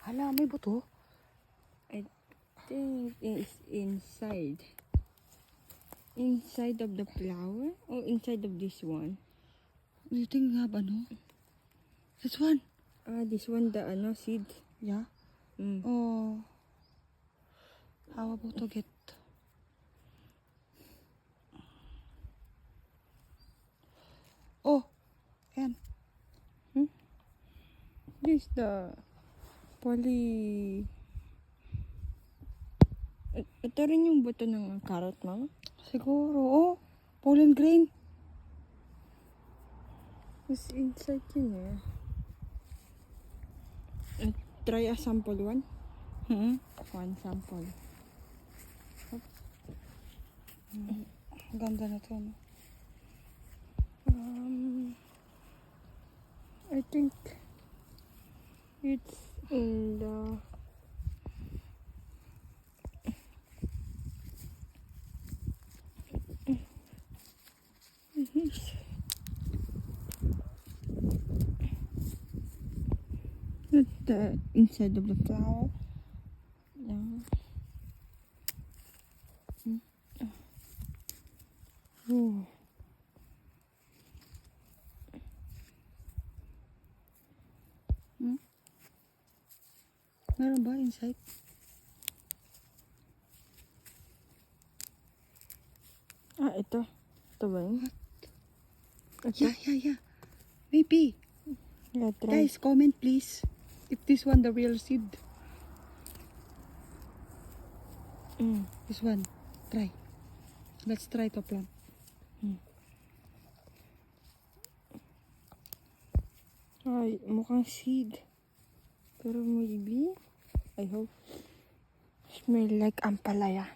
Hala, may buto. I think it's inside. Inside of the flower? Or inside of this one? You think we have ano? This one. This one, the ano, seed. Yeah. Mm. Oh. How about to get? Oh. Yan. This the poly... Ito rin yung buto ng carrot, mama? Siguro. Oh. Pollen grain. It's inside yun eh. Try a sample one. One sample. Ganda na to, no? I think it's in the... Not the inside of the flower. Yeah. Oh. Meron ba inside? Ito. Ito ba yun? Ito? Yeah. Maybe. Yeah, try. Guys, comment please. If this one the real seed. This one. Try. Let's try to plant. Ay, mukhang seed. Pero maybe, I hope, smell like ampalaya.